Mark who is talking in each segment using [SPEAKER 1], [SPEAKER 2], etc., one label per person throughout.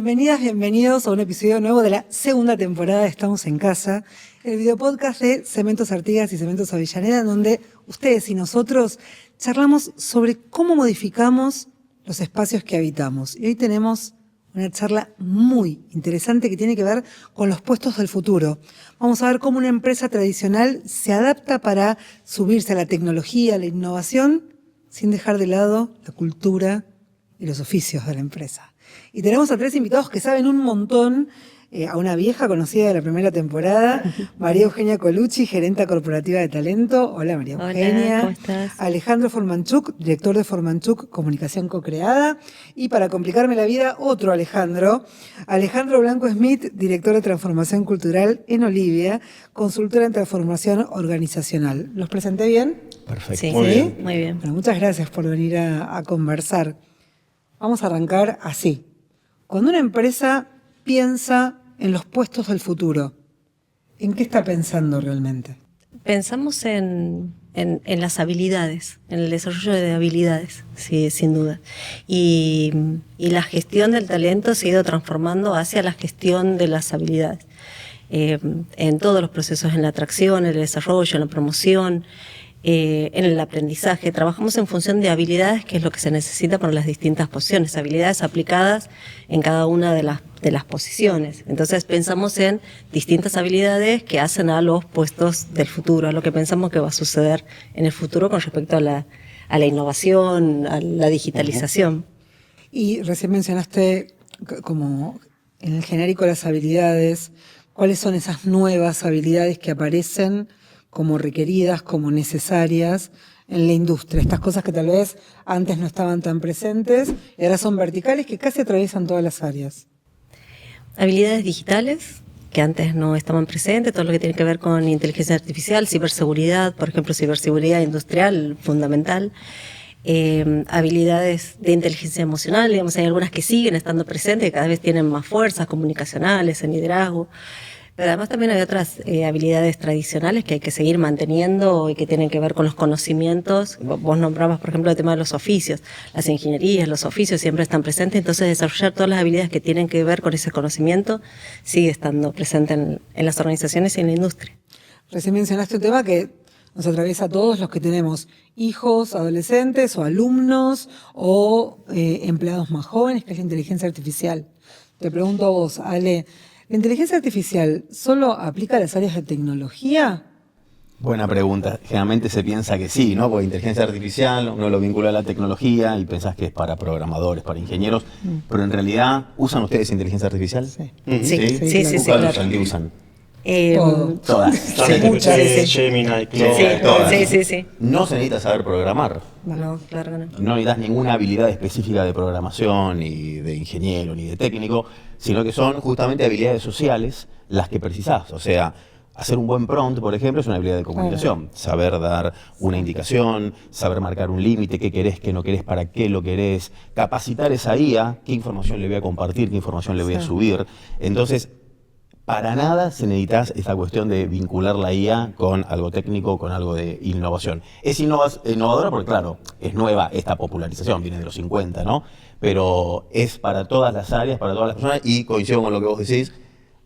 [SPEAKER 1] Bienvenidas, bienvenidos a un episodio nuevo de la segunda temporada de Estamos en Casa, el videopodcast de Cementos Artigas y Cementos Avellaneda, donde ustedes y nosotros charlamos sobre cómo modificamos los espacios que habitamos. Y hoy tenemos una charla muy interesante que tiene que ver con los puestos del futuro. Vamos a ver cómo una empresa tradicional se adapta para subirse a la tecnología, a la innovación, sin dejar de lado la cultura y los oficios de la empresa. Y tenemos a tres invitados que saben un montón, a una vieja conocida de la primera temporada, María Eugenia Colucci, gerenta corporativa de talento. Hola María Eugenia.
[SPEAKER 2] Hola, ¿cómo estás?
[SPEAKER 1] Alejandro Formanchuk, director de Formanchuk Comunicación Co-Creada. Y para complicarme la vida, otro Alejandro Blanco Smith, director de transformación cultural en Olivia, consultora en transformación organizacional. ¿Los presenté bien?
[SPEAKER 3] Perfecto.
[SPEAKER 2] Sí,
[SPEAKER 3] Muy bien.
[SPEAKER 2] muy bien.
[SPEAKER 1] Bueno, muchas gracias por venir a conversar. Vamos a arrancar así. Cuando una empresa piensa en los puestos del futuro, ¿en qué está pensando realmente?
[SPEAKER 2] Pensamos en las habilidades, en el desarrollo de habilidades, sí, sin duda. Y la gestión del talento se ha ido transformando hacia la gestión de las habilidades. En todos los procesos, en la atracción, en el desarrollo, en la promoción, en el aprendizaje. Trabajamos en función de habilidades, que es lo que se necesita para las distintas posiciones, habilidades aplicadas en cada una de las posiciones. Entonces pensamos en distintas habilidades que hacen a los puestos del futuro, a lo que pensamos que va a suceder en el futuro con respecto a la innovación, a la digitalización.
[SPEAKER 1] Y recién mencionaste como en el genérico las habilidades. ¿Cuáles son esas nuevas habilidades que aparecen como requeridas, como necesarias en la industria? Estas cosas que tal vez antes no estaban tan presentes y ahora son verticales, que casi atraviesan todas las áreas.
[SPEAKER 2] Habilidades digitales que antes no estaban presentes, todo lo que tiene que ver con inteligencia artificial, ciberseguridad, por ejemplo, ciberseguridad industrial, fundamental. Habilidades de inteligencia emocional, digamos, hay algunas que siguen estando presentes, que cada vez tienen más fuerzas comunicacionales, en liderazgo. Pero además también hay otras habilidades tradicionales que hay que seguir manteniendo y que tienen que ver con los conocimientos. Vos nombrabas, por ejemplo, el tema de los oficios. Las ingenierías, los oficios siempre están presentes, entonces desarrollar todas las habilidades que tienen que ver con ese conocimiento sigue estando presente en las organizaciones y en la industria.
[SPEAKER 1] Recién mencionaste un tema que nos atraviesa a todos los que tenemos hijos, adolescentes o alumnos o empleados más jóvenes, que es la inteligencia artificial. Te pregunto a vos, Ale, ¿la inteligencia artificial solo aplica a las áreas de tecnología?
[SPEAKER 3] Buena pregunta. Generalmente se piensa que sí, ¿no? Porque inteligencia artificial uno lo vincula a la tecnología y pensás que es para programadores, para ingenieros, pero en realidad, ¿usan ustedes inteligencia artificial?
[SPEAKER 1] Sí.
[SPEAKER 2] Sí,
[SPEAKER 3] ¿Cuál
[SPEAKER 2] claro.
[SPEAKER 3] ¿Qué usan?
[SPEAKER 1] Todas.
[SPEAKER 3] Todas.
[SPEAKER 1] Muchas.
[SPEAKER 4] Gemini, Claude.
[SPEAKER 3] Todas.
[SPEAKER 2] Sí.
[SPEAKER 3] No se necesita saber programar.
[SPEAKER 2] No, claro que no.
[SPEAKER 3] No necesitas ninguna habilidad específica de programación, ni de ingeniero, ni de técnico, sino que son justamente habilidades sociales las que precisás. O sea, hacer un buen prompt, por ejemplo, es una habilidad de comunicación. Saber dar una indicación, saber marcar un límite, qué querés, qué no querés, para qué lo querés, capacitar esa IA, qué información le voy a compartir, qué información le voy a subir. Entonces, para nada se necesita esta cuestión de vincular la IA con algo técnico, con algo de innovación. Es innovadora porque, claro, es nueva esta popularización, viene de los 50, ¿no? Pero es para todas las áreas, para todas las personas, y coincido con lo que vos decís,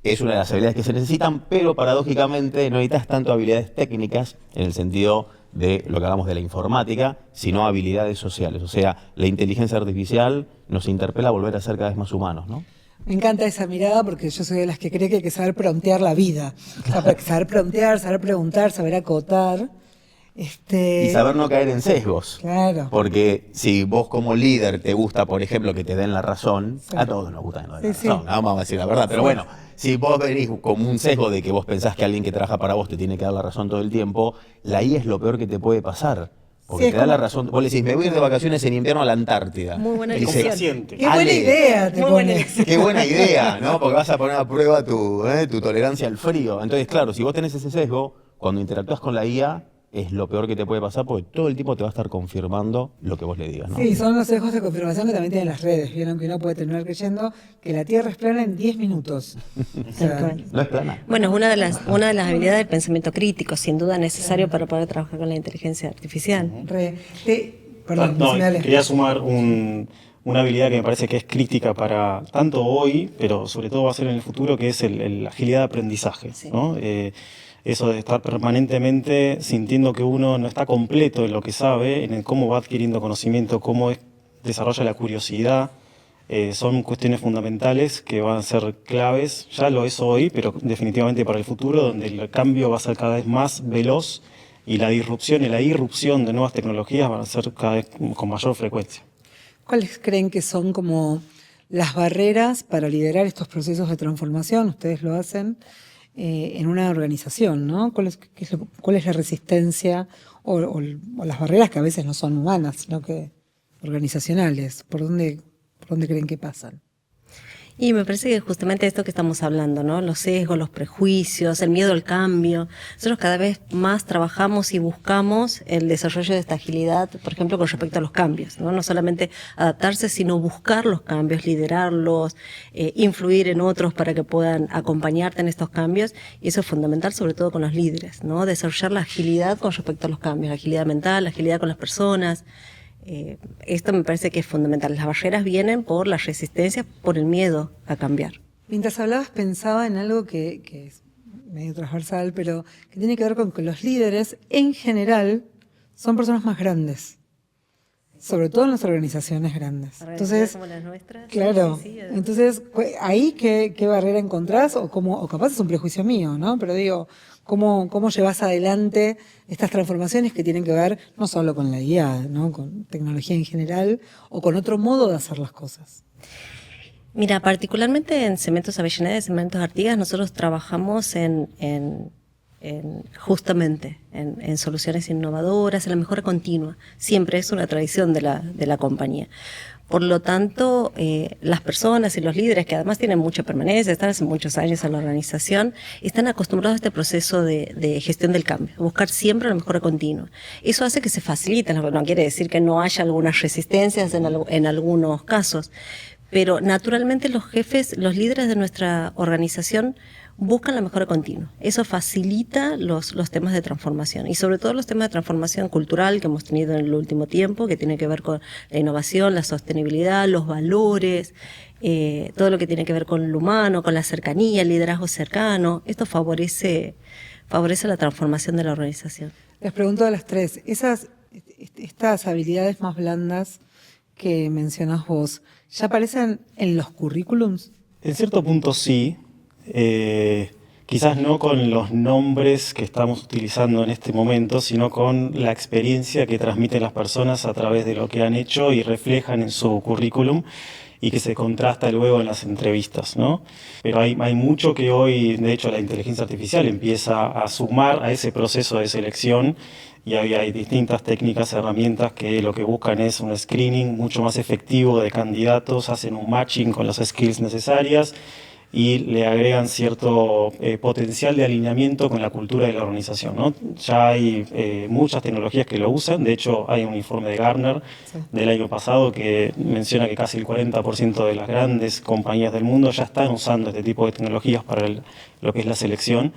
[SPEAKER 3] es una de las habilidades que se necesitan, pero paradójicamente no necesitas tanto habilidades técnicas en el sentido de lo que hablamos de la informática, sino habilidades sociales. O sea, la inteligencia artificial nos interpela a volver a ser cada vez más humanos, ¿no?
[SPEAKER 1] Me encanta esa mirada porque yo soy de las que cree que hay que saber promptear la vida. O sea, saber promptear, saber preguntar, saber acotar.
[SPEAKER 3] Y saber no caer en sesgos.
[SPEAKER 1] Claro.
[SPEAKER 3] Porque si vos como líder te gusta, por ejemplo, que te den la razón,
[SPEAKER 1] Sí.
[SPEAKER 3] a todos nos gusta que nos den
[SPEAKER 1] Sí,
[SPEAKER 3] la razón,
[SPEAKER 1] sí.
[SPEAKER 3] ¿no? Vamos a decir la verdad. Pero bueno, si vos venís como un sesgo de que vos pensás que alguien que trabaja para vos te tiene que dar la razón todo el tiempo, la IA es lo peor que te puede pasar. Porque
[SPEAKER 1] Sí,
[SPEAKER 3] te da la razón. Vos le decís, me voy a ir de vacaciones en invierno a la Antártida.
[SPEAKER 2] Muy buena
[SPEAKER 3] Y dice,
[SPEAKER 2] elección.
[SPEAKER 1] Qué buena
[SPEAKER 3] Ale,
[SPEAKER 1] idea te
[SPEAKER 2] Muy buena
[SPEAKER 1] pones.
[SPEAKER 3] Qué buena idea, ¿no? Porque vas a poner a prueba tu tolerancia al frío. Entonces, claro, si vos tenés ese sesgo, cuando interactúas con la IA, es lo peor que te puede pasar porque todo el tiempo te va a estar confirmando lo que vos le digas, ¿no?
[SPEAKER 1] Sí, son los sesgos de confirmación que también tienen las redes. Vieron que uno puede terminar creyendo que la Tierra es plana en 10 minutos. O sea,
[SPEAKER 3] No es plana.
[SPEAKER 2] Bueno, es una de las habilidades del pensamiento crítico, sin duda necesario para poder trabajar con la inteligencia artificial.
[SPEAKER 1] perdón,
[SPEAKER 4] No,
[SPEAKER 1] decime, Ale.
[SPEAKER 4] quería sumar una habilidad que me parece que es crítica para tanto hoy, pero sobre todo va a ser en el futuro, que es la agilidad de aprendizaje,
[SPEAKER 2] Sí.
[SPEAKER 4] ¿no? Eso de estar permanentemente sintiendo que uno no está completo en lo que sabe, en el cómo va adquiriendo conocimiento, desarrolla la curiosidad, son cuestiones fundamentales que van a ser claves. Ya lo es hoy, pero definitivamente para el futuro, donde el cambio va a ser cada vez más veloz y la disrupción y la irrupción de nuevas tecnologías van a ser cada vez con mayor frecuencia.
[SPEAKER 1] ¿Cuáles creen que son como las barreras para liderar estos procesos de transformación? Ustedes lo hacen en una organización, ¿no? ¿Cuál es la resistencia o las barreras que a veces no son humanas, sino que organizacionales? ¿Por dónde creen que pasan?
[SPEAKER 2] Y me parece que justamente esto que estamos hablando, ¿no? Los sesgos, los prejuicios, el miedo al cambio. Nosotros cada vez más trabajamos y buscamos el desarrollo de esta agilidad, por ejemplo, con respecto a los cambios, ¿no? No solamente adaptarse, sino buscar los cambios, liderarlos, influir en otros para que puedan acompañarte en estos cambios. Y eso es fundamental, sobre todo con los líderes, ¿no? Desarrollar la agilidad con respecto a los cambios, la agilidad mental, la agilidad con las personas. Esto me parece que es fundamental. Las barreras vienen por la resistencia, por el miedo a cambiar.
[SPEAKER 1] Mientras hablabas pensaba en algo que es medio transversal, pero que tiene que ver con que los líderes en general son personas más grandes, sobre todo en las organizaciones grandes. Entonces,
[SPEAKER 2] como las nuestras.
[SPEAKER 1] claro,
[SPEAKER 2] Sí,
[SPEAKER 1] entonces ahí qué barrera encontrás o capaz es un prejuicio mío, ¿no? Pero digo, ¿cómo llevas adelante estas transformaciones que tienen que ver no solo con la IA, ¿no? Con tecnología en general o con otro modo de hacer las cosas?
[SPEAKER 2] Mira, particularmente en Cementos Avellaneda y Cementos Artigas, nosotros trabajamos justamente en soluciones innovadoras, en la mejora continua. Siempre es una tradición de la compañía. Por lo tanto, las personas y los líderes, que además tienen mucha permanencia, están hace muchos años en la organización, están acostumbrados a este proceso de gestión del cambio, buscar siempre la mejora continua. Eso hace que se facilite, no quiere decir que no haya algunas resistencias en algunos casos, pero naturalmente los jefes, los líderes de nuestra organización buscan la mejora continua. Eso facilita los temas de transformación y sobre todo los temas de transformación cultural que hemos tenido en el último tiempo, que tiene que ver con la innovación, la sostenibilidad, los valores, todo lo que tiene que ver con lo humano, con la cercanía, el liderazgo cercano. Esto favorece la transformación de la organización.
[SPEAKER 1] Les pregunto a las tres, estas habilidades más blandas que mencionás vos, ¿ya aparecen en los currículums?
[SPEAKER 4] En cierto punto sí. Quizás no con los nombres que estamos utilizando en este momento, sino con la experiencia que transmiten las personas a través de lo que han hecho y reflejan en su currículum y que se contrasta luego en las entrevistas, ¿no? Pero hay mucho que hoy, de hecho, la inteligencia artificial empieza a sumar a ese proceso de selección y hay distintas técnicas, herramientas que lo que buscan es un screening mucho más efectivo de candidatos, hacen un matching con las skills necesarias y le agregan cierto potencial de alineamiento con la cultura de la organización, ¿no? Ya hay muchas tecnologías que lo usan, de hecho hay un informe de Gartner del año pasado que menciona que casi el 40% de las grandes compañías del mundo ya están usando este tipo de tecnologías para lo que es la selección,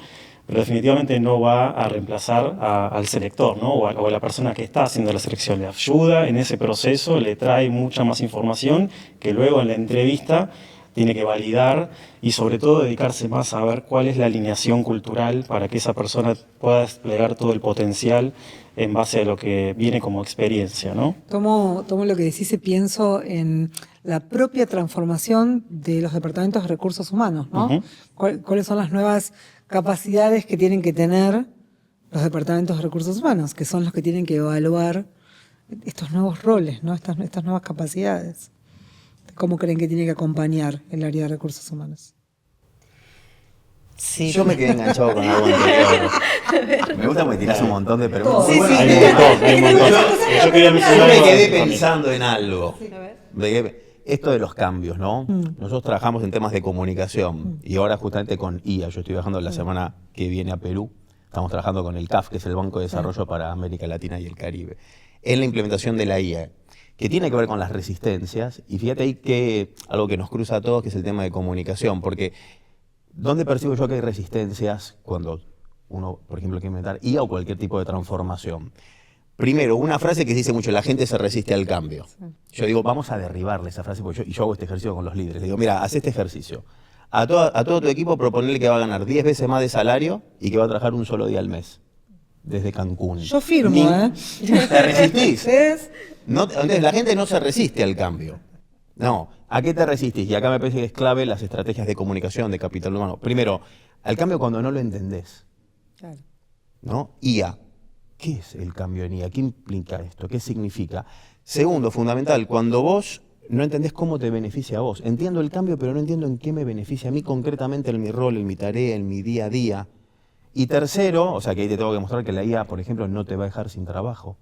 [SPEAKER 4] pero definitivamente no va a reemplazar al selector, ¿no? o a la persona que está haciendo la selección. Le ayuda en ese proceso, le trae mucha más información que luego en la entrevista tiene que validar y sobre todo dedicarse más a ver cuál es la alineación cultural para que esa persona pueda desplegar todo el potencial en base a lo que viene como experiencia, ¿no?
[SPEAKER 1] Tomo lo que decís y pienso en la propia transformación de los departamentos de recursos humanos, ¿no?
[SPEAKER 4] Uh-huh.
[SPEAKER 1] ¿Cuáles son las nuevas capacidades que tienen que tener los departamentos de recursos humanos, que son los que tienen que evaluar estos nuevos roles, ¿no? Estas nuevas capacidades? ¿Cómo creen que tiene que acompañar el área de recursos humanos?
[SPEAKER 2] Sí.
[SPEAKER 3] Yo me quedé enganchado con algo anterior. Me gusta porque tirás un montón de preguntas.
[SPEAKER 1] Sí,
[SPEAKER 3] Bueno,
[SPEAKER 1] sí.
[SPEAKER 4] Hay un montón. Yo quería
[SPEAKER 3] Yo
[SPEAKER 4] mencionar
[SPEAKER 3] me
[SPEAKER 4] algo
[SPEAKER 3] quedé
[SPEAKER 4] también.
[SPEAKER 3] pensando en algo.
[SPEAKER 2] A ver.
[SPEAKER 3] Esto de los cambios, ¿no? Nosotros trabajamos en temas de comunicación y ahora justamente con IA. Yo estoy viajando la semana que viene a Perú. Estamos trabajando con el CAF, que es el Banco de Desarrollo para América Latina y el Caribe, en la implementación de la IA, que tiene que ver con las resistencias. Y fíjate ahí que algo que nos cruza a todos, que es el tema de comunicación, porque ¿dónde percibo yo que hay resistencias cuando uno, por ejemplo, quiere inventar IA o cualquier tipo de transformación? primero, una frase que se dice mucho, la gente se resiste al cambio. Yo digo, vamos a derribarle esa frase, porque yo hago este ejercicio con los líderes. Le digo, mira, haz este ejercicio. A todo tu equipo proponerle que va a ganar 10 veces más de salario y que va a trabajar un solo día al mes. Desde Cancún.
[SPEAKER 1] Yo firmo,
[SPEAKER 3] ¿Te resistís?
[SPEAKER 1] ¿Ves?
[SPEAKER 3] No, entonces, la gente no se resiste al cambio. No. ¿A qué te resistís? Y acá me parece que es clave las estrategias de comunicación de capital humano. Primero, al cambio cuando no lo entendés.
[SPEAKER 1] Claro.
[SPEAKER 3] ¿No? IA. ¿Qué es el cambio en IA? ¿Qué implica esto? ¿Qué significa? Segundo, fundamental, cuando vos no entendés cómo te beneficia a vos. Entiendo el cambio, pero no entiendo en qué me beneficia a mí concretamente en mi rol, en mi tarea, en mi día a día. Y tercero, o sea que ahí te tengo que mostrar que la IA, por ejemplo, no te va a dejar sin trabajo.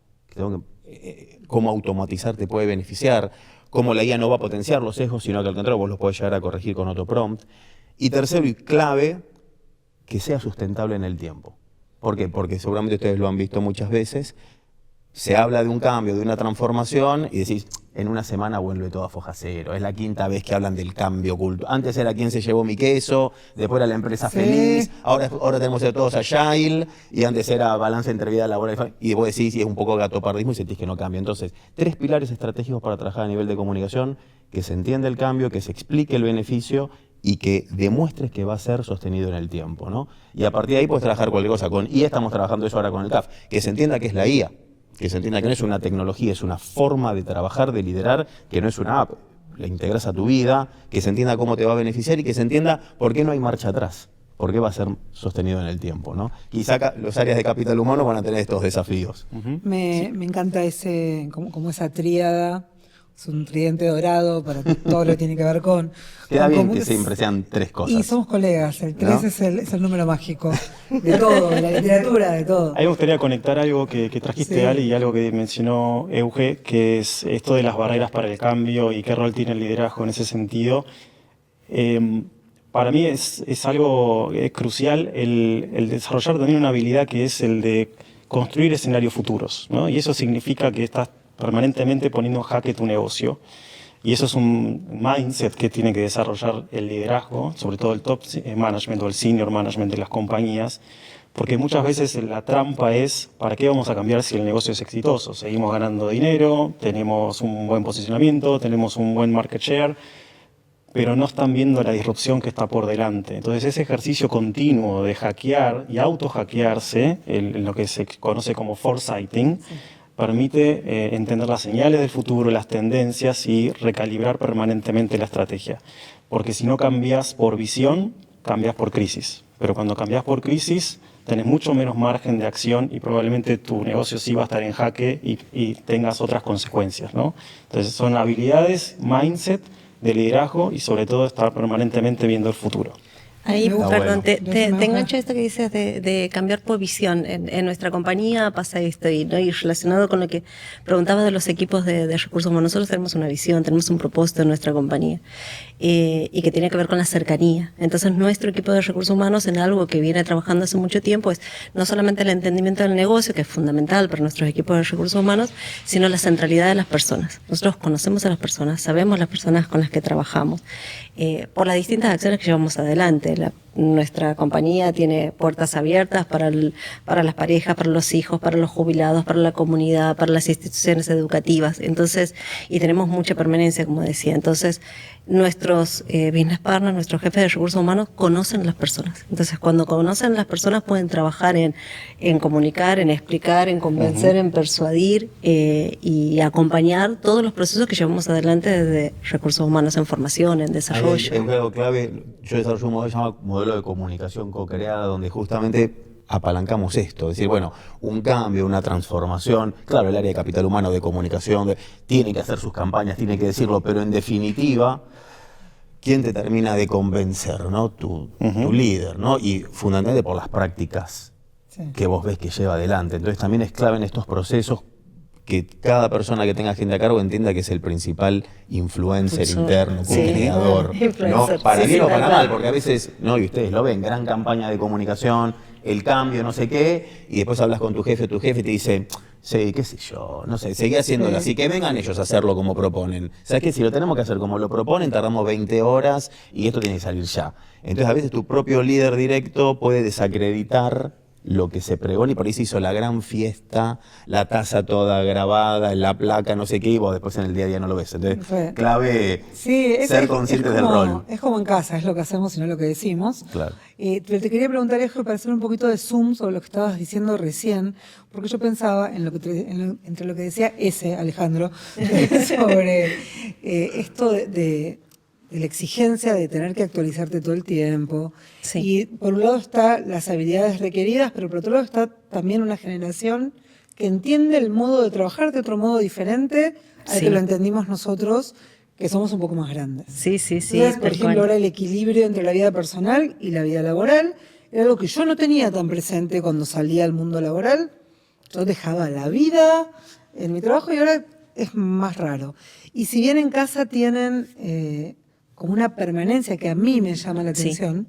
[SPEAKER 3] Cómo automatizar te puede beneficiar, cómo la IA no va a potenciar los sesgos, sino que al contrario vos los podés llegar a corregir con otro prompt. Y tercero y clave, que sea sustentable en el tiempo. ¿Por qué? Porque seguramente ustedes lo han visto muchas veces. Se habla de un cambio, de una transformación y decís, en una semana vuelve todo a foja cero. Es la quinta vez que hablan del cambio culto. Antes era quien se llevó mi queso, después era la empresa feliz, ahora tenemos que ser todos agile, y antes era balance entre vida laboral y familia. Y vos decís, y es un poco gatopardismo y sentís que no cambia. Entonces, 3 pilares estratégicos para trabajar a nivel de comunicación, que se entienda el cambio, que se explique el beneficio y que demuestres que va a ser sostenido en el tiempo, ¿no? Y a partir de ahí puedes trabajar cualquier cosa. Con IA estamos trabajando eso ahora con el CAF, que se entienda que es la IA. Que se entienda que no es una tecnología, es una forma de trabajar, de liderar, que no es una app, la integras a tu vida, que se entienda cómo te va a beneficiar y que se entienda por qué no hay marcha atrás, por qué va a ser sostenido en el tiempo, ¿no? Quizá los áreas de capital humano van a tener estos desafíos.
[SPEAKER 1] Me encanta como esa tríada. Es un tridente dorado para todo lo que tiene que ver con...
[SPEAKER 3] Queda bien que
[SPEAKER 1] es,
[SPEAKER 3] siempre sean 3 cosas.
[SPEAKER 1] Y somos colegas, el 3
[SPEAKER 3] ¿No?
[SPEAKER 1] es el número mágico de todo, de la literatura, de todo.
[SPEAKER 4] A mí me gustaría conectar algo que trajiste,
[SPEAKER 1] Sí.
[SPEAKER 4] Ali, y algo que mencionó Euge, que es esto de las barreras para el cambio y qué rol tiene el liderazgo en ese sentido. Para mí es algo crucial el desarrollar también una habilidad que es el de construir escenarios futuros, ¿no? Y eso significa que estás permanentemente poniendo en jaque tu negocio. Y eso es un mindset que tiene que desarrollar el liderazgo, sobre todo el top management o el senior management de las compañías, porque muchas veces la trampa es, ¿para qué vamos a cambiar si el negocio es exitoso? Seguimos ganando dinero, tenemos un buen posicionamiento, tenemos un buen market share, pero no están viendo la disrupción que está por delante. Entonces ese ejercicio continuo de hackear y auto-hackearse, en lo que se conoce como foresighting, permite entender las señales del futuro, las tendencias y recalibrar permanentemente la estrategia. Porque si no cambias por visión, cambias por crisis. Pero cuando cambias por crisis, tenés mucho menos margen de acción y probablemente tu negocio sí va a estar en jaque y tengas otras consecuencias, ¿no? Entonces son habilidades, mindset de liderazgo y sobre todo estar permanentemente viendo el futuro.
[SPEAKER 2] Ahí,
[SPEAKER 1] Me gusta.
[SPEAKER 2] perdón, te
[SPEAKER 1] Bueno.
[SPEAKER 2] engancho esto que dices de cambiar por visión. En nuestra compañía pasa esto y relacionado con lo que preguntabas de los equipos de recursos humanos. Nosotros tenemos una visión, tenemos un propósito en nuestra compañía y que tiene que ver con la cercanía. Entonces nuestro equipo de recursos humanos en algo que viene trabajando hace mucho tiempo es no solamente el entendimiento del negocio, que es fundamental para nuestros equipos de recursos humanos, sino la centralidad de las personas. Nosotros conocemos a las personas, sabemos las personas con las que trabajamos, por las distintas acciones que llevamos adelante. Nuestra compañía tiene puertas abiertas para las parejas, para los hijos, para los jubilados, para la comunidad, para las instituciones educativas. Entonces, y tenemos mucha permanencia, como decía. Entonces, nuestros business partners, nuestros jefes de recursos humanos conocen a las personas. Entonces, cuando conocen a las personas pueden trabajar en comunicar, en explicar, en convencer, en persuadir y acompañar todos los procesos que llevamos adelante desde recursos humanos en formación, en desarrollo.
[SPEAKER 3] Hay algo clave, yo desarrollo un modelo que se llama modelo de comunicación co-creada, donde justamente apalancamos esto, es decir, bueno, un cambio, una transformación, claro, el área de capital humano, de comunicación, tiene que hacer sus campañas, tiene que decirlo, pero en definitiva, ¿quién te termina de convencer? ¿No? Tu líder, ¿no? Y fundamentalmente por las prácticas que vos ves que lleva adelante. Entonces también es clave en estos procesos que cada persona que tenga gente a cargo entienda que es el principal influencer interno, co-creador, ¿no? Para bien o para mal, porque a veces, no, y ustedes lo ven, gran campaña de comunicación, el cambio, no sé qué, y después hablas con tu jefe te dice, sí, qué sé yo, no sé, seguí haciéndolo así, que vengan ellos a hacerlo como proponen. ¿Sabes qué? Si lo tenemos que hacer como lo proponen, tardamos 20 horas y esto tiene que salir ya. Entonces a veces tu propio líder directo puede desacreditar lo que se pregona, y por ahí se hizo la gran fiesta, la taza toda grabada, en la placa, no sé qué, y vos después en el día a día no lo ves. Entonces, clave ser consciente del rol.
[SPEAKER 1] Es como en casa, es lo que hacemos y no lo que decimos.
[SPEAKER 3] Claro.
[SPEAKER 1] Pero te quería preguntar, Ejo, para hacer un poquito de zoom sobre lo que estabas diciendo recién, porque yo pensaba en entre lo que decía Alejandro, sobre esto de la exigencia de tener que actualizarte todo el tiempo.
[SPEAKER 2] Sí.
[SPEAKER 1] Y por un lado está las habilidades requeridas, pero por otro lado está también una generación que entiende el modo de trabajar de otro modo diferente al que lo entendimos nosotros, que somos un poco más grandes.
[SPEAKER 2] Sí.
[SPEAKER 1] Entonces, por ejemplo, ahora el equilibrio entre la vida personal y la vida laboral era algo que yo no tenía tan presente cuando salía al mundo laboral. Yo dejaba la vida en mi trabajo y ahora es más raro. Y si bien en casa tienen como una permanencia que a mí me llama la atención,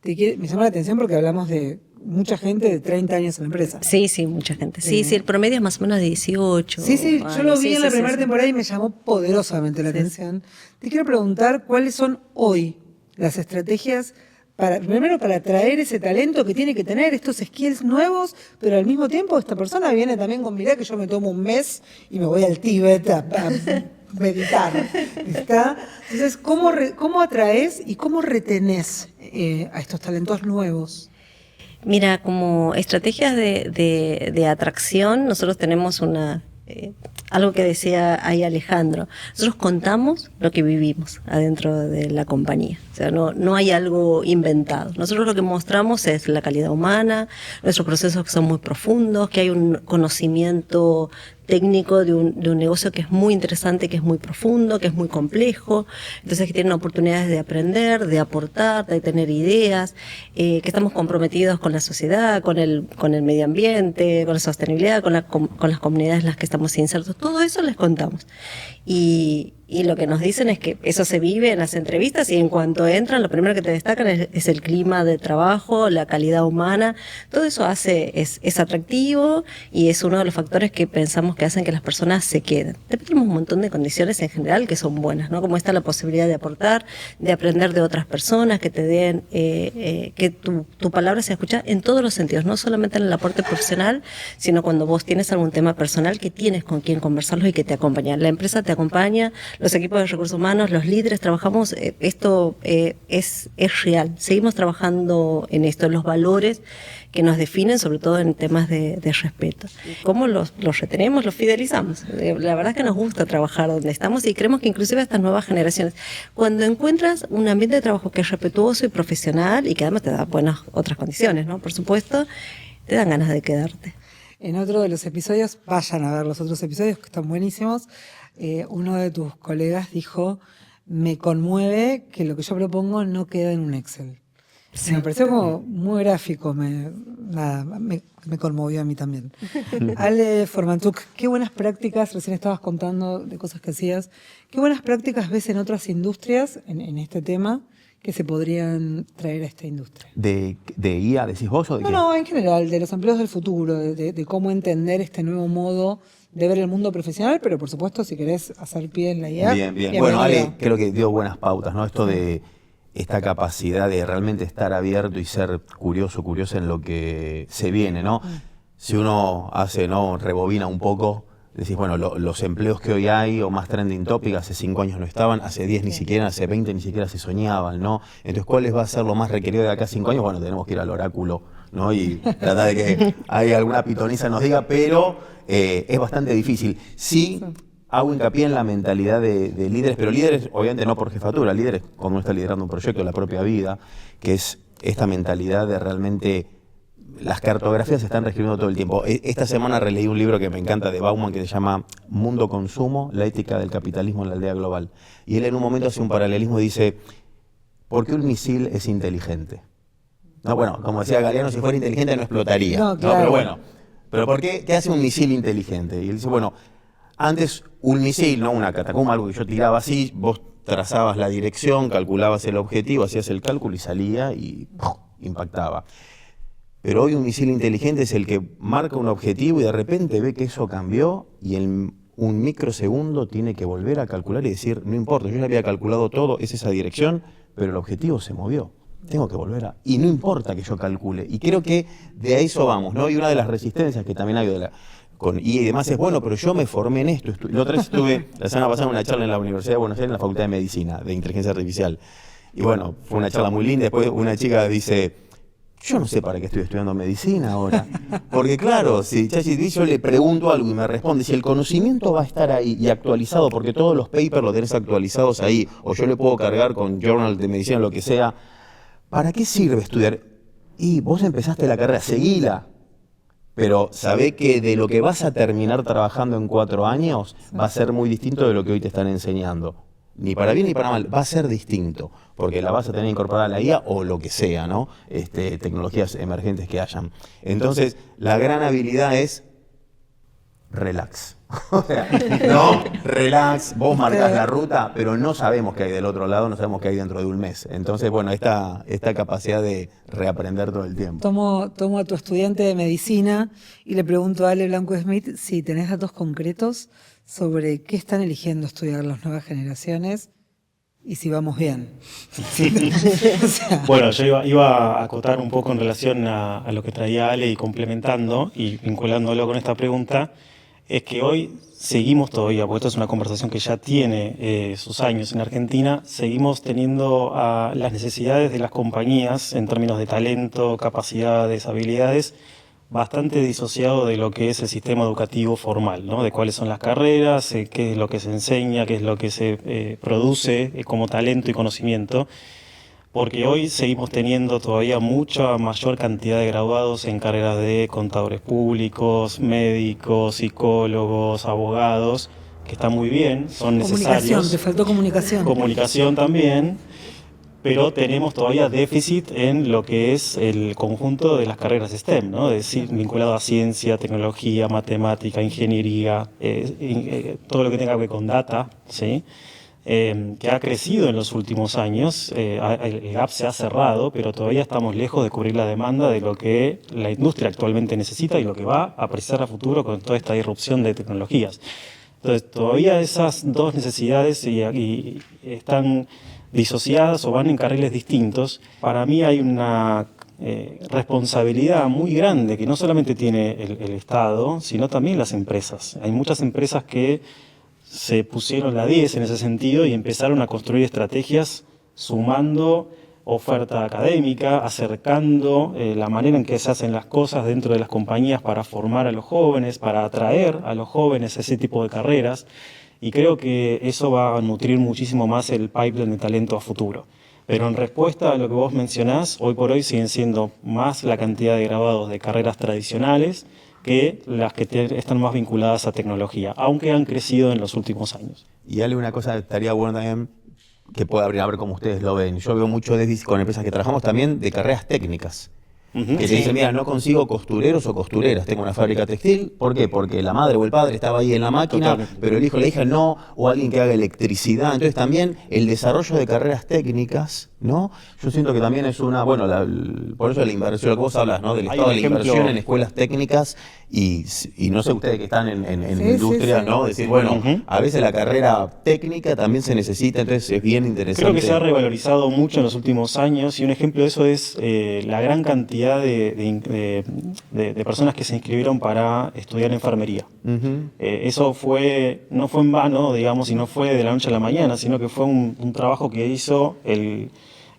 [SPEAKER 1] me llama la atención porque hablamos de mucha gente de 30 años en la empresa.
[SPEAKER 2] Sí, mucha gente. Sí, el promedio es más o menos de 18.
[SPEAKER 1] Sí, yo lo vi en la primera temporada y me llamó poderosamente la atención. Te quiero preguntar cuáles son hoy las estrategias primero para atraer ese talento que tiene que tener, estos skills nuevos, pero al mismo tiempo esta persona viene también con, mirá que yo me tomo un mes y me voy al Tíbet a meditar. ¿Está? Entonces, ¿cómo atraes y cómo retenés a estos talentos nuevos?
[SPEAKER 2] Mira, como estrategias de atracción, nosotros tenemos algo que decía ahí Alejandro. Nosotros contamos lo que vivimos adentro de la compañía. O sea, no hay algo inventado. Nosotros lo que mostramos es la calidad humana, nuestros procesos que son muy profundos, que hay un conocimiento técnico de un negocio que es muy interesante, que es muy profundo, que es muy complejo, entonces que tienen oportunidades de aprender, de aportar, de tener ideas, que estamos comprometidos con la sociedad, con el medio ambiente, con la sostenibilidad, con las comunidades en las que estamos insertos. Todo eso les contamos. Y lo que nos dicen es que eso se vive en las entrevistas y en cuanto entran, lo primero que te destacan es el clima de trabajo, la calidad humana. Todo eso es atractivo y es uno de los factores que pensamos que hacen que las personas se queden. Después tenemos un montón de condiciones en general que son buenas, ¿no? Como está la posibilidad de aportar, de aprender de otras personas, que te den, que tu palabra se escucha en todos los sentidos, no solamente en el aporte profesional, sino cuando vos tienes algún tema personal que tienes con quien conversarlo y que te acompaña. La empresa te acompaña, los equipos de recursos humanos, los líderes, trabajamos, esto es real. Seguimos trabajando en esto, en los valores que nos definen, sobre todo en temas de respeto. ¿Cómo los retenemos? Los fidelizamos. La verdad es que nos gusta trabajar donde estamos y creemos que inclusive a estas nuevas generaciones, cuando encuentras un ambiente de trabajo que es respetuoso y profesional y que además te da buenas otras condiciones, ¿no? Por supuesto, te dan ganas de quedarte.
[SPEAKER 1] En otro de los episodios, vayan a ver los otros episodios que están buenísimos, uno de tus colegas dijo, me conmueve que lo que yo propongo no queda en un Excel. Sí. Me pareció como muy gráfico, me conmovió a mí también. Ale Formantuk, qué buenas prácticas, recién estabas contando de cosas que hacías, qué buenas prácticas ves en otras industrias, en este tema, que se podrían traer a esta industria.
[SPEAKER 3] ¿De IA decís vos o de qué?
[SPEAKER 1] No, en general, de los empleos del futuro, de cómo entender este nuevo modo de ver el mundo profesional, pero por supuesto si querés hacer pie en la IA.
[SPEAKER 3] Bien. Bueno, Ale creo que dio buenas pautas, ¿no? Esto de esta capacidad de realmente estar abierto y ser curiosa en lo que se viene, ¿no? Si uno rebobina un poco, decís, bueno, los empleos que hoy hay, o más trending topic, hace 5 años no estaban, hace 10 ni siquiera, hace 20 ni siquiera se soñaban, ¿no? Entonces, ¿cuál va a ser lo más requerido de acá a 5 años? Bueno, tenemos que ir al oráculo, ¿no? Y tratar de que hay alguna pitoniza nos diga, pero es bastante difícil. Sí, hago hincapié en la mentalidad de líderes, pero líderes, obviamente no por jefatura, líderes cuando uno está liderando un proyecto, la propia vida, que es esta mentalidad de realmente... Las cartografías se están reescribiendo todo el tiempo. Esta semana releí un libro que me encanta de Bauman que se llama Mundo Consumo, la ética del capitalismo en la aldea global. Y él en un momento hace un paralelismo y dice, ¿por qué un misil es inteligente? No, bueno, como decía Galeano, si fuera inteligente no explotaría.
[SPEAKER 1] No, claro.
[SPEAKER 3] Pero bueno, ¿pero por qué hace un misil inteligente? Y él dice, bueno, antes un misil, no una catacumba, algo que yo tiraba así, vos trazabas la dirección, calculabas el objetivo, hacías el cálculo y salía y impactaba. Pero hoy un misil inteligente es el que marca un objetivo y de repente ve que eso cambió y en un microsegundo tiene que volver a calcular y decir, no importa, yo ya había calculado todo, es esa dirección, pero el objetivo se movió. tengo que volver a... Y no importa que yo calcule. Y creo que de a eso vamos, ¿no? Y una de las resistencias que también hay y demás es, bueno, pero yo me formé en esto. La otra vez estuve, la semana pasada, en una charla en la Universidad de Buenos Aires, en la Facultad de Medicina, de Inteligencia Artificial. Y bueno, fue una charla muy linda. Después una chica dice, yo no sé para qué estoy estudiando medicina ahora. Porque claro, si ChatGPT yo le pregunto algo y me responde, si el conocimiento va a estar ahí y actualizado, porque todos los papers los tenés actualizados ahí, o yo le puedo cargar con journal de medicina, lo que sea, ¿para qué sirve estudiar? Y vos empezaste la carrera, seguila. Pero sabé que de lo que vas a terminar trabajando en 4 años va a ser muy distinto de lo que hoy te están enseñando. Ni para bien ni para mal, va a ser distinto, porque la vas a tener incorporada a la IA o lo que sea, ¿no? Tecnologías emergentes que hayan. Entonces, la gran habilidad es relax. O sea, no, relax, vos marcás la ruta, pero no sabemos qué hay del otro lado, no sabemos qué hay dentro de un mes. Entonces, bueno, esta capacidad de reaprender todo el tiempo.
[SPEAKER 1] Tomo a tu estudiante de medicina y le pregunto a Ale Blanco Smith si tenés datos concretos sobre qué están eligiendo estudiar las nuevas generaciones y si vamos bien.
[SPEAKER 4] O sea, bueno, yo iba a acotar un poco en relación a lo que traía Ale y complementando y vinculándolo con esta pregunta. Es que hoy seguimos todavía, porque esto es una conversación que ya tiene sus años en Argentina, seguimos teniendo las necesidades de las compañías en términos de talento, capacidades, habilidades, bastante disociado de lo que es el sistema educativo formal, ¿no? De cuáles son las carreras, qué es lo que se enseña, qué es lo que se produce como talento y conocimiento. Porque hoy seguimos teniendo todavía mucha mayor cantidad de graduados en carreras de contadores públicos, médicos, psicólogos, abogados, que está muy bien, son necesarios.
[SPEAKER 1] Comunicación, te faltó comunicación.
[SPEAKER 4] Comunicación también, pero tenemos todavía déficit en lo que es el conjunto de las carreras STEM, ¿no? Es decir, vinculado a ciencia, tecnología, matemática, ingeniería, todo lo que tenga que ver con data, ¿sí? Que ha crecido en los últimos años, el gap se ha cerrado, pero todavía estamos lejos de cubrir la demanda de lo que la industria actualmente necesita y lo que va a precisar a futuro con toda esta irrupción de tecnologías. Entonces, todavía esas dos necesidades y están disociadas o van en carriles distintos. Para mí hay una responsabilidad muy grande que no solamente tiene el Estado, sino también las empresas. Hay muchas empresas que se pusieron la 10 en ese sentido y empezaron a construir estrategias sumando oferta académica, acercando la manera en que se hacen las cosas dentro de las compañías para formar a los jóvenes, para atraer a los jóvenes a ese tipo de carreras. Y creo que eso va a nutrir muchísimo más el pipeline de talento a futuro. Pero en respuesta a lo que vos mencionás, hoy por hoy siguen siendo más la cantidad de graduados de carreras tradicionales que las que están más vinculadas a tecnología, aunque han crecido en los últimos años.
[SPEAKER 3] Y dale una cosa, estaría bueno también que pueda abrir a ver cómo ustedes lo ven. Yo veo mucho con empresas que trabajamos también de carreras técnicas. Que se dicen, mira, no consigo costureros o costureras, tengo una fábrica textil. ¿Por qué? Porque la madre o el padre estaba ahí en la máquina, totalmente, pero el hijo o la hija no, o alguien que haga electricidad. Entonces también el desarrollo de carreras técnicas, ¿no? Yo siento que también es una, bueno, por eso la inversión, lo que vos hablas, ¿no? Del estado de la inversión en escuelas técnicas y no sé ustedes que están en industria, ¿no? Decir, bueno, a veces la carrera técnica también se necesita, entonces es bien interesante.
[SPEAKER 4] Creo que se ha revalorizado mucho en los últimos años y un ejemplo de eso es la gran cantidad de personas que se inscribieron para estudiar enfermería. Eso no fue en vano, digamos, y no fue de la noche a la mañana, sino que fue un trabajo que hizo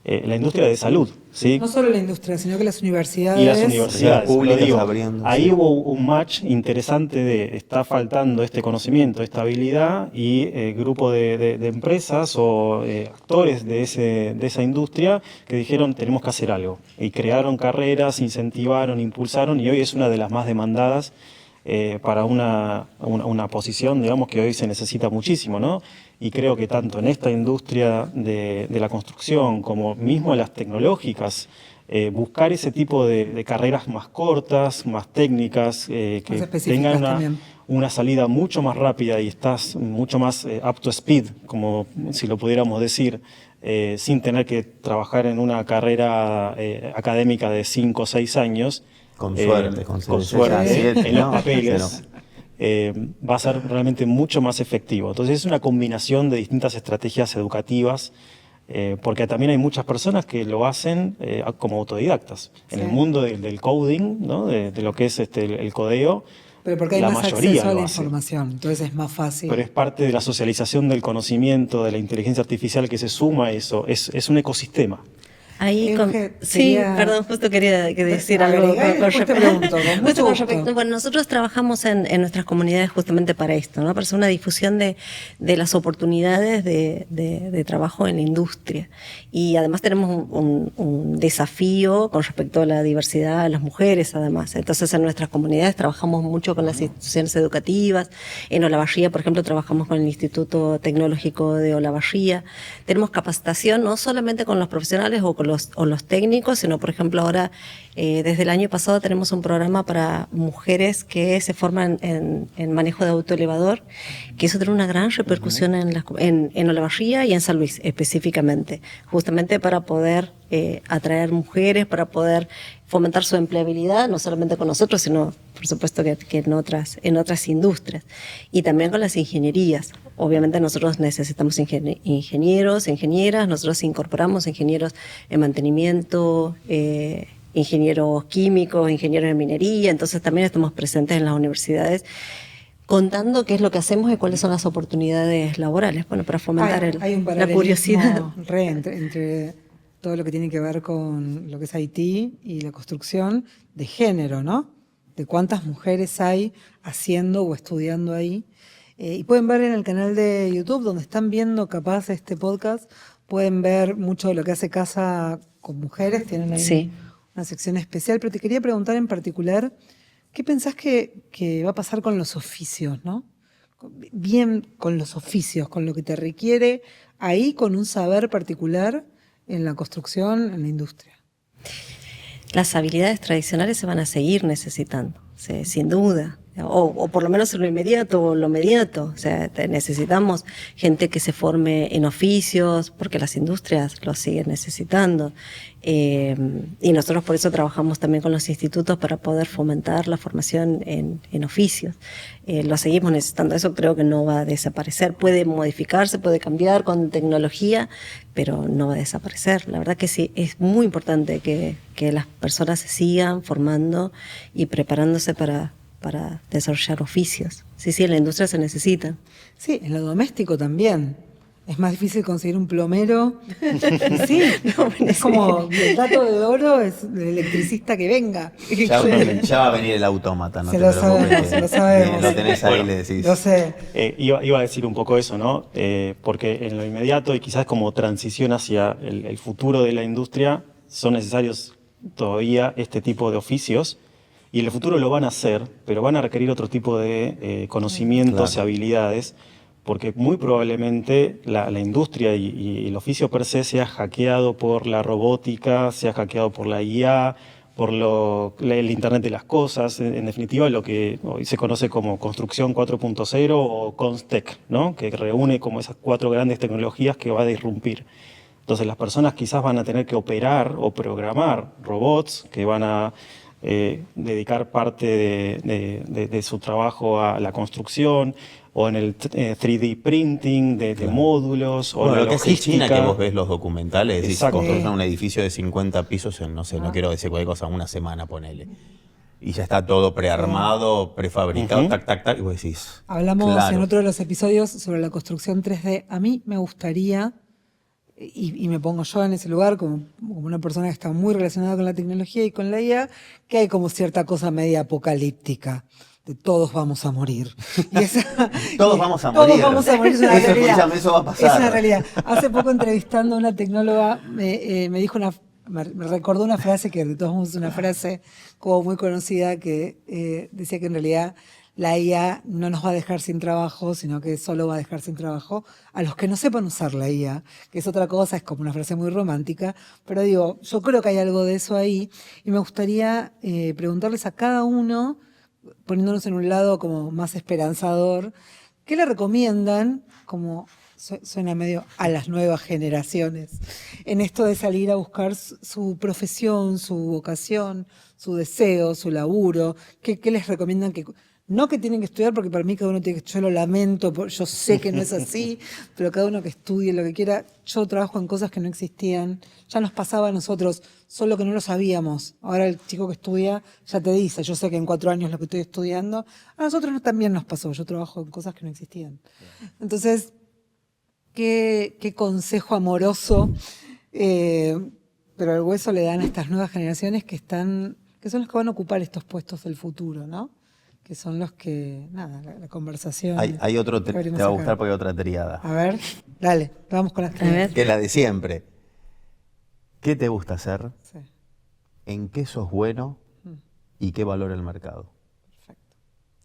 [SPEAKER 4] la industria de salud. ¿Sí?
[SPEAKER 1] No solo la industria, sino que las universidades.
[SPEAKER 4] Y las universidades
[SPEAKER 3] públicas abriendo.
[SPEAKER 4] Ahí hubo un match interesante de está faltando este conocimiento, esta habilidad y grupo de empresas o actores de esa industria que dijeron tenemos que hacer algo. Y crearon carreras, incentivaron, impulsaron y hoy es una de las más demandadas para una posición, digamos, que hoy se necesita muchísimo, ¿no? Y creo que tanto en esta industria de la construcción como mismo en las tecnológicas, buscar ese tipo de carreras más cortas, más técnicas, que tengan una salida mucho más rápida y estás mucho más up to speed, como si lo pudiéramos decir, sin tener que trabajar en una carrera académica de 5 o 6 años.
[SPEAKER 3] Con suerte,
[SPEAKER 4] en los papeles. Va a ser realmente mucho más efectivo. Entonces es una combinación de distintas estrategias educativas Porque también hay muchas personas que lo hacen como autodidactas. En el mundo del coding, ¿no? de lo que es el codeo,
[SPEAKER 1] pero porque hay
[SPEAKER 4] la
[SPEAKER 1] más
[SPEAKER 4] mayoría
[SPEAKER 1] acceso a
[SPEAKER 4] lo
[SPEAKER 1] la
[SPEAKER 4] hace.
[SPEAKER 1] información, entonces es más fácil.
[SPEAKER 4] Pero es parte de la socialización del conocimiento, de la inteligencia artificial que se suma a eso. Es un ecosistema.
[SPEAKER 2] Ahí sí,
[SPEAKER 1] quería
[SPEAKER 2] perdón, justo quería decir algo
[SPEAKER 1] agregar y después te pregunto, con mucho gusto.
[SPEAKER 2] Bueno, nosotros trabajamos en nuestras comunidades justamente para esto, ¿no? Para hacer una difusión de las oportunidades de trabajo en la industria. Y además tenemos un desafío con respecto a la diversidad de las mujeres, además. Entonces, en nuestras comunidades trabajamos mucho con las instituciones educativas. En Olavarría, por ejemplo, trabajamos con el Instituto Tecnológico de Olavarría. Tenemos capacitación no solamente con los profesionales o con los técnicos, sino, por ejemplo, ahora, desde el año pasado tenemos un programa para mujeres que se forman en manejo de autoelevador, que eso tiene una gran repercusión en Olavarría y en San Luis específicamente, justamente para poder atraer mujeres, para poder fomentar su empleabilidad, no solamente con nosotros, sino, por supuesto, que en otras industrias. Y también con las ingenierías. Obviamente nosotros necesitamos ingenieros, ingenieras, nosotros incorporamos ingenieros en mantenimiento, ingenieros químicos, ingenieros en minería, entonces también estamos presentes en las universidades contando qué es lo que hacemos y cuáles son las oportunidades laborales, bueno, para fomentar
[SPEAKER 1] hay un
[SPEAKER 2] la curiosidad.
[SPEAKER 1] Entre todo lo que tiene que ver con lo que es Haití y la construcción de género, ¿no? De cuántas mujeres hay haciendo o estudiando ahí. Y pueden ver en el canal de YouTube, donde están viendo capaz este podcast, pueden ver mucho de lo que hace Casa con Mujeres, tienen ahí una sección especial, pero te quería preguntar en particular, ¿qué pensás que va a pasar con los oficios, no? Bien con los oficios, con lo que te requiere ahí, con un saber particular en la construcción, en la industria.
[SPEAKER 2] Las habilidades tradicionales se van a seguir necesitando, sin duda. O por lo menos en lo inmediato o lo mediato. O sea, necesitamos gente que se forme en oficios, porque las industrias lo siguen necesitando. Y nosotros por eso trabajamos también con los institutos para poder fomentar la formación en oficios. Lo seguimos necesitando. Eso creo que no va a desaparecer. Puede modificarse, puede cambiar con tecnología, pero no va a desaparecer. La verdad que sí, es muy importante que las personas se sigan formando y preparándose para desarrollar oficios. Sí, en la industria se necesitan.
[SPEAKER 1] Sí, en lo doméstico también. Es más difícil conseguir un plomero. Sí, es como el dato de oro es el electricista que venga.
[SPEAKER 3] Ya va a venir el autómata, no
[SPEAKER 1] se
[SPEAKER 3] te
[SPEAKER 1] lo
[SPEAKER 3] preocupes.
[SPEAKER 1] sabemos, se lo sabemos.
[SPEAKER 3] Lo tenés ahí, le decís.
[SPEAKER 1] Lo sé.
[SPEAKER 4] Iba a decir un poco eso, ¿no? Porque en lo inmediato y quizás como transición hacia el futuro de la industria son necesarios todavía este tipo de oficios. Y en el futuro lo van a hacer, pero van a requerir otro tipo de conocimientos y habilidades, porque muy probablemente la industria y el oficio per se sea hackeado por la robótica, sea hackeado por la IA, por el Internet de las cosas, en definitiva lo que hoy se conoce como construcción 4.0 o Constec, ¿no? Que reúne como esas 4 grandes tecnologías que va a disrumpir. Entonces las personas quizás van a tener que operar o programar robots que van a dedicar parte de su trabajo a la construcción o en el 3D printing de módulos o la
[SPEAKER 3] lo que es en
[SPEAKER 4] logística.
[SPEAKER 3] China, que vos ves los documentales, decís,
[SPEAKER 4] Exacto.
[SPEAKER 3] construyen un edificio de 50 pisos en, no sé, no quiero decir cualquier cosa, una semana, ponele. Y ya está todo prearmado, prefabricado, tac, y vos decís...
[SPEAKER 1] Hablamos
[SPEAKER 3] claro.
[SPEAKER 1] en otro de los episodios sobre la construcción 3D. A mí me gustaría, y me pongo yo en ese lugar como una persona que está muy relacionada con la tecnología y con la IA, que hay como cierta cosa media apocalíptica. De todos vamos a morir.
[SPEAKER 3] Todos vamos a morir.
[SPEAKER 1] Todos vamos a morir, es una realidad.
[SPEAKER 3] Escúchame, eso va a pasar.
[SPEAKER 1] Es una realidad. Hace poco entrevistando a una tecnóloga, me dijo me recordó una frase que de todos modos es una frase como muy conocida que decía que en realidad la IA no nos va a dejar sin trabajo, sino que solo va a dejar sin trabajo a los que no sepan usar la IA, que es otra cosa, es como una frase muy romántica, pero digo, yo creo que hay algo de eso ahí y me gustaría preguntarles a cada uno, poniéndonos en un lado como más esperanzador, ¿qué le recomiendan, como suena medio a las nuevas generaciones, en esto de salir a buscar su profesión, su vocación, su deseo, su laburo? ¿Qué les recomiendan que No que tienen que estudiar, porque para mí cada uno tiene que, yo lo lamento, yo sé que no es así, pero cada uno que estudie lo que quiera. Yo trabajo en cosas que no existían, ya nos pasaba a nosotros, solo que no lo sabíamos. Ahora el chico que estudia ya te dice, yo sé que en 4 años lo que estoy estudiando, a nosotros también nos pasó, yo trabajo en cosas que no existían. Entonces, qué consejo amoroso, pero al hueso le dan a estas nuevas generaciones que son los que van a ocupar estos puestos del futuro, ¿no? Que son los que, nada, la conversación.
[SPEAKER 3] Hay otro, te va a gustar porque hay otra triada.
[SPEAKER 1] A ver, dale, vamos con las triadas.
[SPEAKER 3] Que es la de siempre. ¿Qué te gusta hacer?
[SPEAKER 1] Sí,
[SPEAKER 3] ¿En qué sos bueno? ¿Y qué valora el mercado?
[SPEAKER 1] perfecto.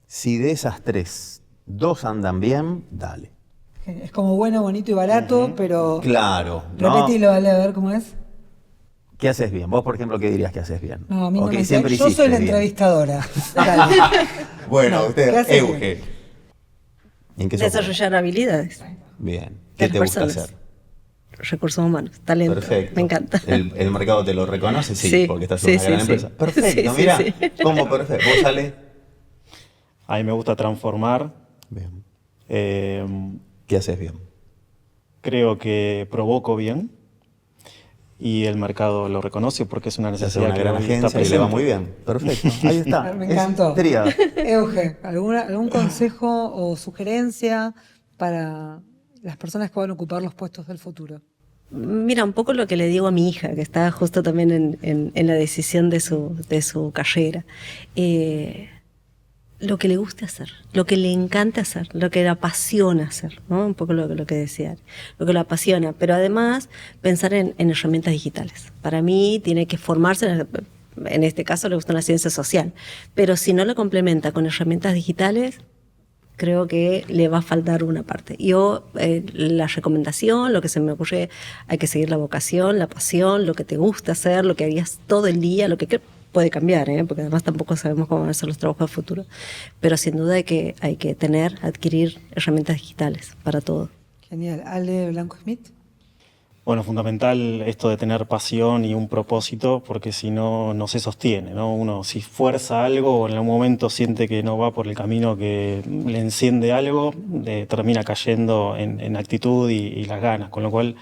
[SPEAKER 3] Si de esas 3, 2 andan bien, dale.
[SPEAKER 1] Es como bueno, bonito y barato, pero...
[SPEAKER 3] Claro, ¿no?
[SPEAKER 1] Repetilo, dale, a ver cómo es.
[SPEAKER 3] ¿Qué haces bien? Vos, por ejemplo, ¿qué dirías que haces bien?
[SPEAKER 1] No, a mí
[SPEAKER 3] ¿O
[SPEAKER 1] no
[SPEAKER 3] qué
[SPEAKER 1] me
[SPEAKER 3] siempre
[SPEAKER 1] interesa. Yo soy la
[SPEAKER 3] hiciste bien?
[SPEAKER 1] entrevistadora. Dale.
[SPEAKER 3] Bueno,
[SPEAKER 1] No,
[SPEAKER 3] usted,
[SPEAKER 1] ¿qué haces
[SPEAKER 3] Euge. ¿En qué sos
[SPEAKER 2] Desarrollar habilidades.
[SPEAKER 3] bueno? Bien.
[SPEAKER 2] De
[SPEAKER 3] ¿Qué te
[SPEAKER 2] las
[SPEAKER 3] gusta
[SPEAKER 2] personas.
[SPEAKER 3] hacer?
[SPEAKER 2] Recursos humanos, talento.
[SPEAKER 3] Perfecto.
[SPEAKER 2] Me encanta.
[SPEAKER 3] ¿El mercado te lo reconoce? Sí,
[SPEAKER 2] Sí,
[SPEAKER 3] porque estás
[SPEAKER 2] sí,
[SPEAKER 3] en una
[SPEAKER 2] sí,
[SPEAKER 3] gran
[SPEAKER 2] sí.
[SPEAKER 3] empresa. Perfecto,
[SPEAKER 2] Sí, sí,
[SPEAKER 3] mira.
[SPEAKER 2] sí.
[SPEAKER 3] ¿Cómo perfecto? ¿Vos sale?
[SPEAKER 4] A mí me gusta transformar.
[SPEAKER 3] Bien.
[SPEAKER 4] eh,
[SPEAKER 3] ¿Qué haces bien?
[SPEAKER 4] Creo que provoco bien y el mercado lo reconoce porque es una
[SPEAKER 3] Se hace
[SPEAKER 4] necesidad
[SPEAKER 3] una
[SPEAKER 4] que
[SPEAKER 3] gran
[SPEAKER 4] hoy está
[SPEAKER 3] agencia y le va
[SPEAKER 4] presente.
[SPEAKER 3] muy bien. Perfecto. Ahí está.
[SPEAKER 1] Me
[SPEAKER 3] Es
[SPEAKER 1] encantó.
[SPEAKER 3] tríada.
[SPEAKER 1] Euge, ¿algún consejo o sugerencia para las personas que van a ocupar los puestos del futuro?
[SPEAKER 2] Mira, un poco lo que le digo a mi hija, que está justo también en la decisión de su carrera. Lo que le guste hacer, lo que le encanta hacer, lo que le apasiona hacer, ¿no? Un poco lo que decía, lo que le apasiona, pero además pensar en herramientas digitales. Para mí tiene que formarse, en este caso le gusta una ciencia social, pero si no lo complementa con herramientas digitales, creo que le va a faltar una parte. Yo, la recomendación, lo que se me ocurre, hay que seguir la vocación, la pasión, lo que te gusta hacer, lo que harías todo el día, lo que puede cambiar, porque además tampoco sabemos cómo van a ser los trabajos del futuro. Pero sin duda hay que adquirir herramientas digitales para todo.
[SPEAKER 1] Genial. Ale Blanco Smith.
[SPEAKER 4] Bueno, fundamental esto de tener pasión y un propósito, porque si no, no se sostiene, ¿no? Uno si fuerza algo o en algún momento siente que no va por el camino que le enciende algo, termina cayendo en actitud y las ganas, con lo cual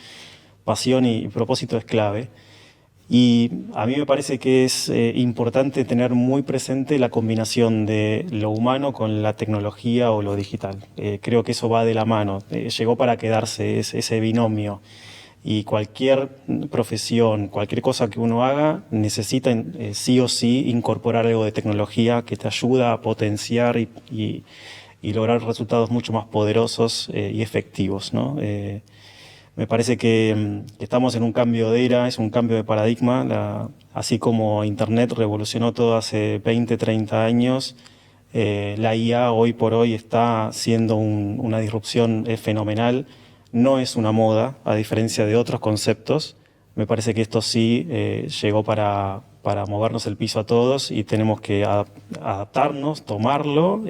[SPEAKER 4] pasión y propósito es clave. Y a mí me parece que es importante tener muy presente la combinación de lo humano con la tecnología o lo digital. Creo que eso va de la mano, llegó para quedarse ese binomio. Y cualquier profesión, cualquier cosa que uno haga, necesita sí o sí incorporar algo de tecnología que te ayuda a potenciar y lograr resultados mucho más poderosos y efectivos, ¿no? Me parece que estamos en un cambio de era, es un cambio de paradigma. Así como Internet revolucionó todo hace 20, 30 años, la IA hoy por hoy está siendo una disrupción fenomenal. No es una moda, a diferencia de otros conceptos. Me parece que esto sí llegó para movernos el piso a todos y tenemos que adaptarnos, tomarlo,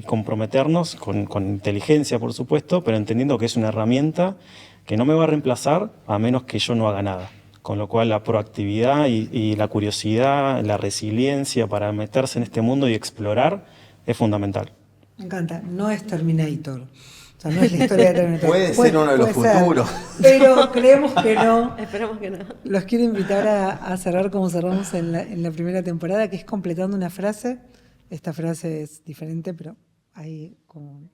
[SPEAKER 4] comprometernos con inteligencia, por supuesto, pero entendiendo que es una herramienta que no me va a reemplazar a menos que yo no haga nada. Con lo cual la proactividad y la curiosidad, la resiliencia para meterse en este mundo y explorar es fundamental.
[SPEAKER 1] Me encanta. No es Terminator. O sea, no es la historia de Terminator.
[SPEAKER 3] Puede ser uno de los
[SPEAKER 1] puede ser,
[SPEAKER 3] futuros.
[SPEAKER 1] pero creemos que no.
[SPEAKER 2] Esperamos que no.
[SPEAKER 1] Los quiero invitar a cerrar como cerramos en la primera temporada, que es completando una frase. Esta frase es diferente, pero ahí como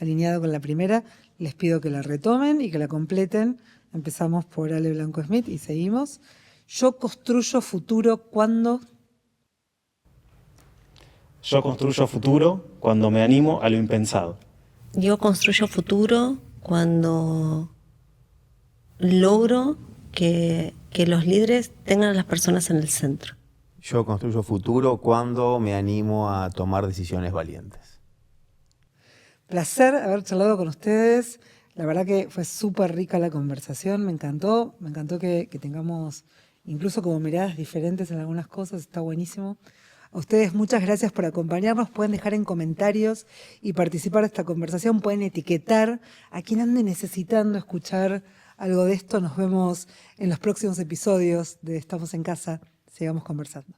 [SPEAKER 1] alineado con la primera. Les pido que la retomen y que la completen. Empezamos por Ale Blanco Smith y seguimos. Yo construyo futuro cuando...
[SPEAKER 4] Yo construyo futuro cuando me animo a lo impensado.
[SPEAKER 2] Yo construyo futuro cuando logro que los líderes tengan a las personas en el centro.
[SPEAKER 3] Yo construyo futuro cuando me animo a tomar decisiones valientes.
[SPEAKER 1] Placer haber charlado con ustedes. La verdad que fue súper rica la conversación, me encantó que tengamos incluso como miradas diferentes en algunas cosas, está buenísimo. A ustedes muchas gracias por acompañarnos, pueden dejar en comentarios y participar de esta conversación, pueden etiquetar a quien ande necesitando escuchar algo de esto. Nos vemos en los próximos episodios de Estamos en Casa, sigamos conversando.